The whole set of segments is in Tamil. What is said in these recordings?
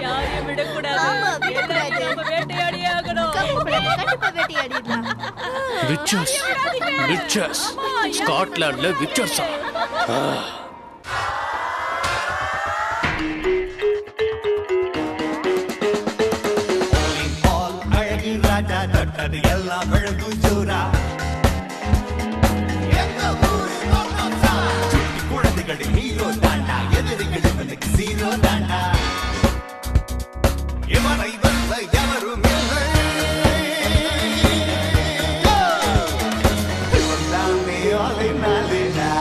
யாரையும் விடக்கூடாது. வேட்டையாடியே ஆகணும். விச்சர்ஸ், விச்சர்ஸ். ஸ்காட்லாண்ட்ல விச்சர்ஸா? எல்லாம் குழந்தைகள் ஹீரோ தாண்டா, எதிரிகள் ஜீரோ தாண்டா. இவனை வெல்ல எவரும் இல்லை. இவன் தானே ஆளினாலேடா.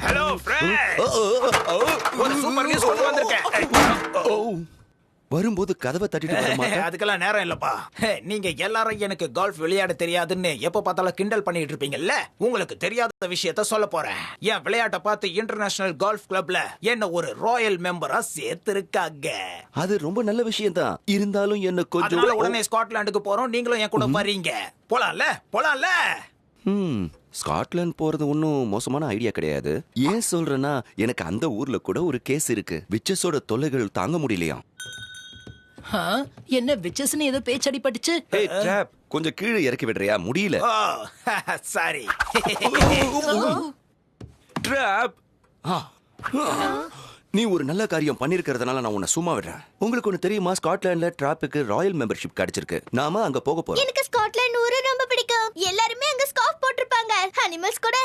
ஹலோ ஃப்ரெண்ட், ஒரு சூப்பர் நியூஸ் கொண்டு வந்திருக்கேன். வரும்போது கதவை தட்டிட்டு வர மாட்டேன். அதுக்கெல்லாம் நேரம் இல்லப்பா. நீங்க எல்லாரும் எனக்கு கால்ஃப் விளையாட தெரியாதுன்னு எப்ப பார்த்தாலும் கிண்டல் பண்ணிட்டு இருப்பீங்கல்ல. உங்களுக்கு தெரியாத விஷயத்த சொல்ல போறேன். என் விளையாட்டை பார்த்து இன்டர்நேஷனல் கால்ஃப் கிளப்ல என்ன ஒரு ராயல் மெம்பரா சேர்த்திருக்காங்க. அது ரொம்ப நல்ல விஷயம் தான். இருந்தாலும் என்ன கொஞ்சம். அதனால உடனே ஸ்காட்லாண்டுக்கு போறோம். நீங்களும் என் கூட வரீங்க. போலாம்ல? போலாம்ல? ஸ்காட்லாந்து போறது ஒன்னும் மோசமான ஐடியா கிடையாது. ஏன் சொல்றேன்னா, எனக்கு அந்த ஊர்ல கூட ஒரு கேஸ் இருக்கு. விச்சஸோட தொல்லைகள் தாங்க முடியலையா. என்ன விச்சஸ்னு ஏதோ பேச்சடி பட்டுச்சு. கொஞ்சம் கீழே இறக்கி விடுறியா? முடியல. சாரி. ட்ராப், நீ ஒரு நல்ல காரியம் பண்ணிருக்கிறதுனால நான் உன்னை சும்மா விடுறேன். உங்களுக்கு ஒண்ணு தெரியுமா? ஸ்காட்லாண்ட்ல டிராப்புக்கு ராயல் மெம்பர்ஷிப் கிடைச்சிருக்கு. நாம அங்க போக போறோம். எனக்கு ஸ்காட்லாந்து ஊரு ரொம்ப பிடிக்கும். எல்லாரும் அங்க ஸ்கார்ஃப் போட்டுருப்பாங்க. அனிமல்ஸ் கூட.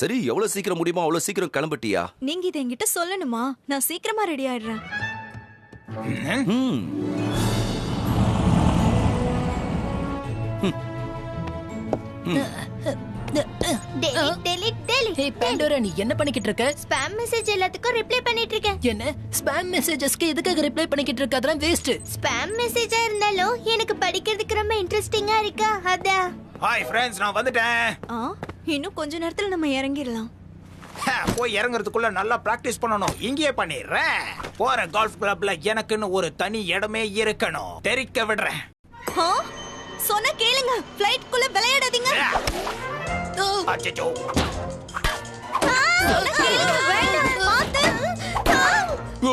சரி, எவ்வளவு சீக்கிரம் முடியுமோ அவ்வளவு சீக்கிரம் கிளம்பிட்டியா? நீங்க இத என்கிட்ட சொல்லணுமா? நான் சீக்கிரமா ரெடி ஆயிடுறேன். நீ என்ன பண்ணிக்கிட்டு இருக்க? ஸ்பாம் மெசேஜ் எல்லாத்துக்கும் ரிப்ளை பண்ணிட்டு இருக்கேன். என்ன ஸ்பாம் மெசேஜஸ்க்கு எதுக்காக ரிப்ளை பண்ணிக்கிட்டு இருக்க? அதெல்லாம் வேஸ்ட். ஸ்பாம் மெசேஜா இருந்தாலும் எனக்கு படிக்கிறதுக்கு ரொம்ப இன்ட்ரெஸ்டிங்கா இருக்கா. அதான். ஹாய் ஃப்ரெண்ட்ஸ், நான் வந்துட்டேன். இன்னும் கொஞ்ச நேரத்துல நம்ம இறங்கிடலாம். போய் இறங்குறதுக்குள்ள நல்லா பிராக்டிஸ் பண்ணணும். இங்கேயே பண்ணிடுறேன். போற கால்ஃப் கிளப்ல எனக்குன்னு ஒரு தனி இடமே இருக்கணும். தெரிக்க விடுறேன். சொன்ன கேளுங்க. ஃளைட் குள்ள விளையாடாதீங்க. அச்சச்சோ. சொன்ன கேளுங்க. வேண்டாம். பாத்து. Oh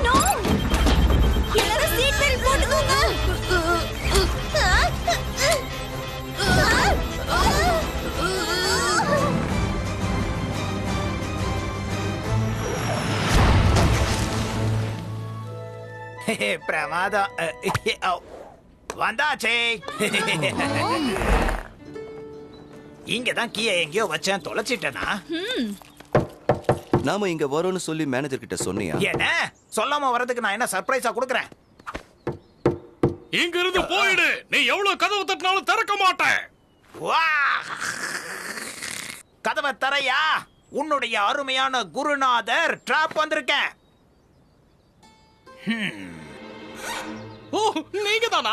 no. எல்லாரும் சீட் பெல்ட் போட்டுக்கோங்க. பிரமாதம். வந்தாச்சே. இங்கதான் கீழே எங்கேயோ வச்சேன். தொலைச்சிட்டேனா? நாம இங்க வரோம்னு சொல்லி மேனேஜர் கிட்ட சொன்னியா? என்ன சொல்லாம வரதுக்கு நான் என்ன சர்ப்ரைஸா கொடுக்கறேன்? இங்க இருந்து போயிடு. நீ எவ்வளவு கதவு தட்டினாலும் திறக்க மாட்டேன். கதவை தரையா? உன்னுடைய அருமையான குருநாதர் டிராப் வந்திருக்கேன். ஓ, நீங்க தானா?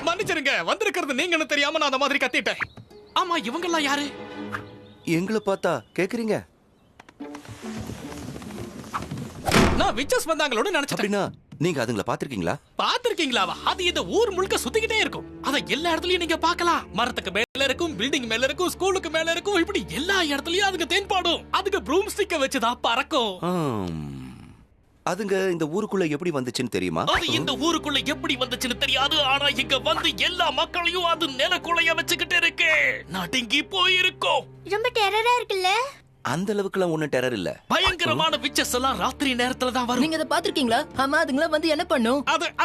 மன்னிச்சிருங்க, வந்திருக்கிறது நீங்கன்னு தெரியாம நான் அந்த மாதிரி கத்திட்டேன். ஆமா, இவங்க எல்லாம் யாரு? எங்களை பார்த்தா கேக்குறீங்க? நான் விச்சஸ் வந்தாங்களோட நினைச்சேன். அப்படின்னா நீங்க அதுங்களை பாத்திருக்கீங்களா? பாத்திருக்கீங்களாவா? அது இந்த ஊர் முழுக்க சுத்திக்கிட்டே இருக்கும். அத எல்லா இடத்துலயும் நீங்க பார்க்கலாம். மரத்துக்கு மேல இருக்கும், பில்டிங் மேல இருக்கும், ஸ்கூலுக்கு மேல இருக்கும். இப்படி எல்லா இடத்துலயும் அதுங்க தேன்பாடும். அதுக்கு ப்ரூம் ஸ்டிக்க வச்சுதான் பறக்கும். அதுங்க இந்த ஊருக்குள்ள எப்படி வந்துச்சுன்னு தெரியுமா? அது இந்த ஊருக்குள்ள எப்படி வந்துச்சுன்னு தெரியாது. ஆனா இங்க வந்து எல்லா மக்களையும் அது நிலக்குலைய வச்சுக்கிட்டு இருக்கு. நடுங்கி போயிருக்கும். ரொம்ப டெரரா இருக்குல்ல? அந்த அளவுக்குலாம் ஒண்ணும் டெரர் இல்ல. பயங்கரமான விச்சஸ் எல்லாம் ராத்திரி நேரத்துல தான் வரும். நீங்க அத பாத்திருக்கீங்களா? ஆமா, அதுங்கள வந்து என்ன பண்ணும்?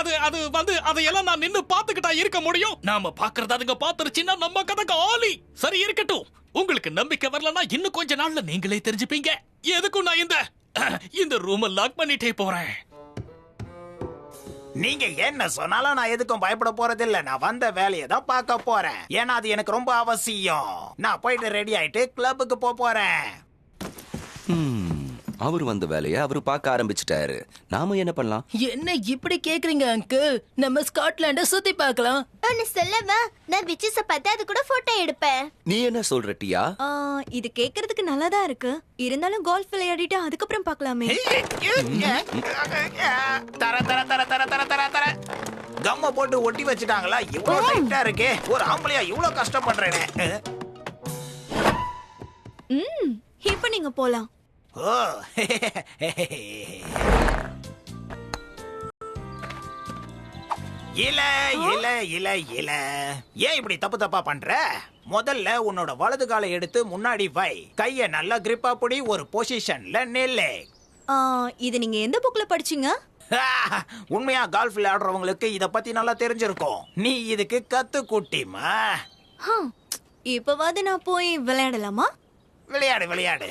அது வந்து அதையெல்லாம் நான் நின்னு பாத்துக்கிட்டா இருக்க முடியும். நாம பாக்குறது அதுங்க பாத்துருச்சுன்னா நம்ம கதைக்கு ஆலி. சரி, இருக்கட்டும். உங்களுக்கு நம்பிக்கை வரலன்னா இன்னும் கொஞ்ச நாள்ல நீங்களே தெரிஞ்சுப்பீங்க. எதுக்கும் நான் இந்த ரூமை லாக் பண்ணிட்டே போறேன். நீங்க என்ன சொன்னாலும் நான் எதுக்கும் பயப்பட போறதில்ல. நான் வந்த வேலையை தான் பார்க்க போறேன். ஏன்னா அது எனக்கு ரொம்ப அவசியம். நான் போயிட்டு ரெடி ஆயிட்டு கிளப்புக்கு போறேன். அவர் வந்த வேலையை அவர் பார்க்க ஆரம்பிச்சிட்டாரு. நாம என்ன பண்ணலாம்? என்ன இப்படி கேக்குறீங்க அங்கிள்? நம்ம ஸ்காட்லாண்ட சுத்தி பார்க்கலாம். ஒன்னு சொல்லவா? நான் விச்சஸ பார்த்து அது கூட போட்டோ எடுப்பேன். நீ என்ன சொல்ற டியா? இது கேக்குறதுக்கு நல்லாதான் இருக்கு. இருந்தாலும் கோல்ஃப் விளையாடிட்டு அதுக்கப்புறம் பார்க்கலாமே. தர தர கம்ம போட்டு ஒட்டி வச்சுட்டாங்களா? இவ்வளவு டைட்டா இருக்கே. ஒரு ஆம்பளையா இவ்வளவு கஷ்டப்படுறேனே. இப்ப நீங்க போலாம். ஓ இல்ல இல்ல இல்ல இல்ல, ஏன் இப்படி தப்பு தப்பா பண்ற? முதல்ல உன்னோட வலது காலை எடுத்து முன்னாடி வை, கைய நல்லா கிரிப்பா பிடி, ஒரு பொசிஷன்ல நில்லு. இது நீங்க எந்த புக்ல படிச்சீங்க? உண்மையா கால்ஃப் விளையாடுறவங்களுக்கு இத பத்தி நல்லா தெரிஞ்சிருக்கும். நீ இதுக்கு கத்து குட்டிமா. இப்பவாது நான் போய் விளையாடலாமா? விளையாடு விளையாடு.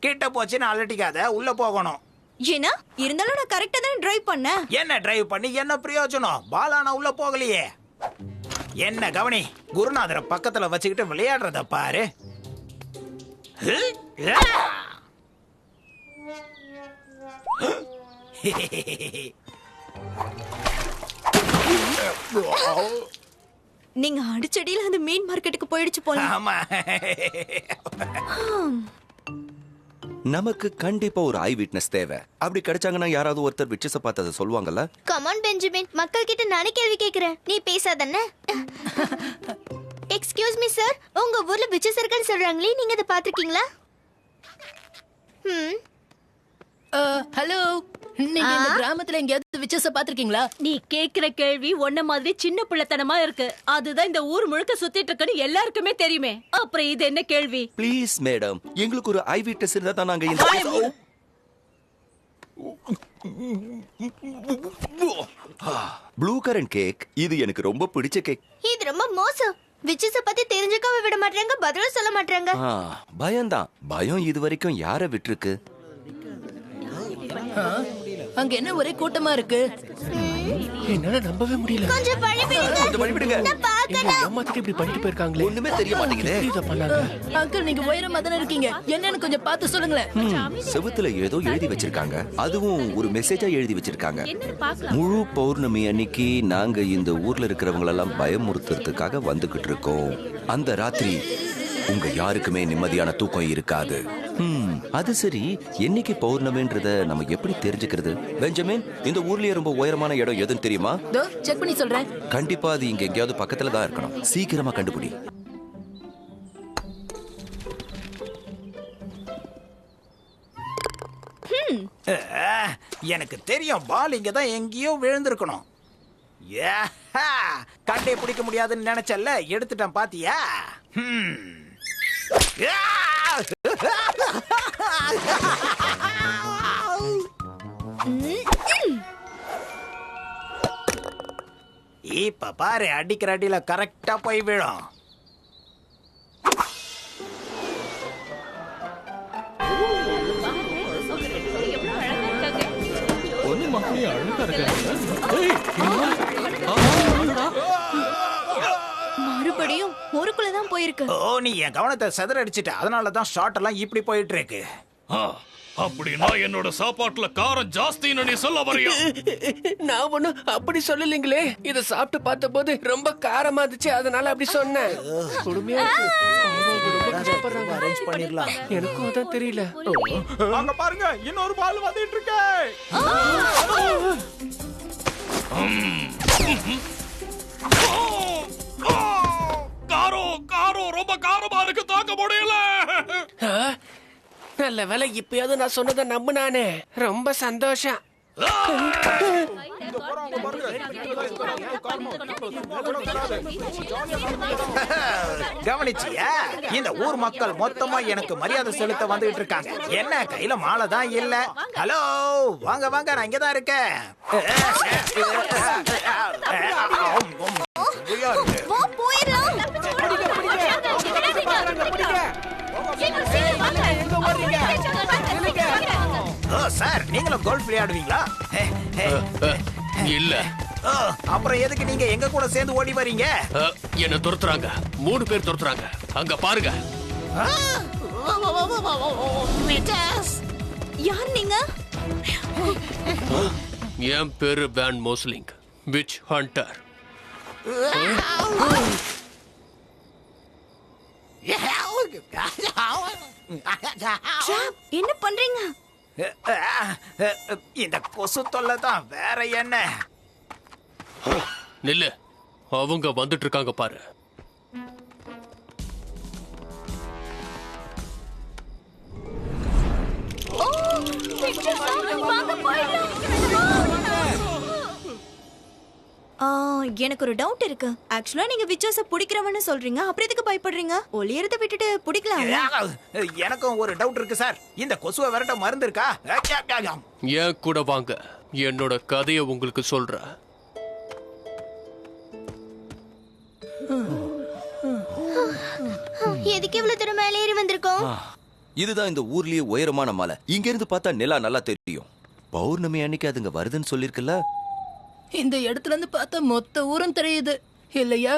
கிட்ட போச்சுன்னு அலட்டிக்காத, உள்ள போகணும். ஏன்னா இருந்தாலும் நான் கரெக்டா தான் டிரைவ் பண்ணேன். என்ன டிரைவ் பண்ணி என்ன பிரயோஜனம்? பாலானா உள்ள போகலையே. என்ன கவனி, குருநாதரை பக்கத்துல வச்சுக்கிட்டு விளையாடுறத பாரு. நீங்க அடிச்சடியில அந்த மீன் மார்க்கெட்டுக்கு போயிடுச்சு போல. ஆமா. நமக்கு கண்டிப்பா ஒரு ஐ விட்னஸ் தேவை. அப்படி கிடைச்சாங்கன்னா யாராவது ஒருத்தர் விட்சஸ பார்த்ததை சொல்லுவாங்கல்ல? கமான் பெஞ்சமின், மக்கள் கிட்ட நானே கேள்வி கேக்குறேன், நீ பேசாதண்ணே. எக்ஸ்கியூஸ் மீ சார், உங்க ஊர்ல பிச்சஸ் இருக்குன்னு சொல்றாங்களே, நீங்க அதை பாத்திருக்கீங்களா? ஹலோ, நீங்க இந்த கிராமத்துல எங்கயாவது விச்சஸ பாத்திருக்கீங்களா? நீ கேக்குற கேள்வி ஒன்ன மாதிரி சின்ன பிள்ளைத்தனமா இருக்கு. அதுதான் இந்த ஊர் முழுக்க சுத்திட்டு இருக்குன்னு எல்லாருக்குமே தெரியுமே. அப்புறம் இது என்ன கேள்வி? ப்ளீஸ் மேடம், எங்களுக்கு ஒரு ஐ விட்னஸ் இருந்தா தான் நாங்க இந்த ப்ளூ கரண்ட் கேக், இது எனக்கு ரொம்ப பிடிச்ச கேக். இது ரொம்ப மோசம். விச்சஸ பத்தி தெரிஞ்சுக்கவே விட மாட்டாங்க, பதிலும் சொல்ல மாட்டாங்க. பயம்தான். பயம் இது வரைக்கும் யார விட்டுருக்கு? அங்க என்ன ஒரே கூட்டமா இருக்கு? என்னால நம்பவே முடியல. கொஞ்சம் வழிவிடுங்க, நான் பார்க்கணும். அம்மாத்திட்டு இப்படி பண்ணிட்டு போயிருக்காங்களே. ஒண்ணுமே தெரிய மாட்டேங்குதே. இத பண்ணாங்க. அங்கிள், நீங்க உயரமா தானே இருக்கீங்க, என்னன்னு கொஞ்சம் பார்த்து சொல்லுங்களேன். செவுத்துல ஏதோ எழுதி வச்சிருக்காங்க. அதுவும் ஒரு மெசேஜா எழுதி வச்சிருக்காங்க. முழு பௌர்ணமி அன்னைக்கு நாங்க இந்த ஊர்ல இருக்கிறவங்களெல்லாம் பயமுறுத்துறதுக்காக வந்துகிட்டு இருக்கோம். அந்த ராத்திரி உங்க யாருக்குமே நிம்மதியான தூக்கம் இருக்காது. அது சரி, என்னைக்கு பௌர்ணமின்றத நம்ம எப்படி தெரிஞ்சுக்கிறது? பெஞ்சமின், இந்த ஊர்லயே ரொம்ப உயரமான இடம் எதுன்னு தெரியுமா? செக் பண்ணி சொல்றேன். கண்டிப்பா அது இங்க எங்கேயாவது பக்கத்துல தான் இருக்கணும். சீக்கிரமா கண்டுபிடி. எனக்கு தெரியும், பால் இங்க தான் எங்கேயோ விழுந்திருக்கணும். கண்டே பிடிக்க முடியாதுன்னு நினைச்சல்ல, எடுத்துட்டேன் பாத்தியா? இப்ப பாரு, அடிக்கிற அடியில கரெக்டா போய் விழும். மறுபடியும் ஊருக்குள்ளதான் போயிருக்கு. ஓ, நீ என் கவனத்தை சிதறடிச்சிட்ட, அதனாலதான் ஷாட் எல்லாம் இப்படி போயிட்டு இருக்கு. அப்படின்னா என்னோட சாப்பாட்டுல காரம் ஜாஸ்தின்னு நீ சொல்ல வரியா? நான் ஒண்ணும் அப்படி சொல்லலீங்களே. இத சாப்பிட்டு பார்த்த போது ரொம்ப காரமா இருந்துச்சு, அதனால அப்படி சொன்னேன். கொடுமையா அரேஞ்ச் பண்ணிடலாம். எனக்கும் அதான் தெரியல. அங்க பாருங்க, இன்னொரு பால் வந்துட்டு இருக்கு. காரம் ரொம்ப காரமா இருக்கு, தாக்க முடியல. நல்ல வேலை, இப்பயாவது நான் சொன்னதை நம்புனானே. ரொம்ப சந்தோஷம். கவனிச்சியா? இந்த ஊர் மக்கள் மொத்தமா எனக்கு மரியாதை செலுத்த வந்துட்டு இருக்காங்க. என்ன கையில மாலை தான் இல்ல. ஹலோ, வாங்க வாங்க, நான் இங்கதான் இருக்கேன். சார், நீங்களும் கோல்ஃப் விளையாடுவீங்களா? இல்ல. அப்புறம் எதுக்கு நீங்க எங்க கூட சேர்ந்து ஓடி வரீங்க? என்ன துரத்துறாங்க, 3 பேர் துரத்துறாங்க. அங்க பாருங்க. யார் நீங்க? என் பேரு பேன் மோஸ்லிங், விச் ஹண்டர். என்ன பண்றீங்க? இந்த கொசு தொல்லை தான், வேற என்ன? நில்லு, அவங்க வந்துட்டு இருக்காங்க பாரு. எனக்கு ஒரு டவுட் இருக்கு. ஆக்சுவலா நீங்க விச்சர்ஸ பிடிக்கிறவன்னு சொல்றீங்க, அப்புறம் எதுக்கு பயப்படுறீங்க? ஒளியறத விட்டுட்டு பிடிக்கலாம். எனக்கும் ஒரு டவுட் இருக்கு சார். இந்த கொசுவை விரட்ட மருந்து இருக்கா? ஏன் கூட வாங்க, என்னோட கதையை உங்களுக்கு சொல்றேன். எதுக்கு இவ்வளவு தூரம் மேலே ஏறி வந்திருக்கோம்? இதுதான் இந்த ஊர்லயே உயரமான மலை. இங்க இருந்து பார்த்தா நிலா நல்லா தெரியும். பௌர்ணமி அன்னைக்கு அதுங்க வருதுன்னு சொல்லிருக்குல்ல. இந்த இடத்துல இருந்து பார்த்தா மொத்த ஊரும் தெரியுது இல்லையா?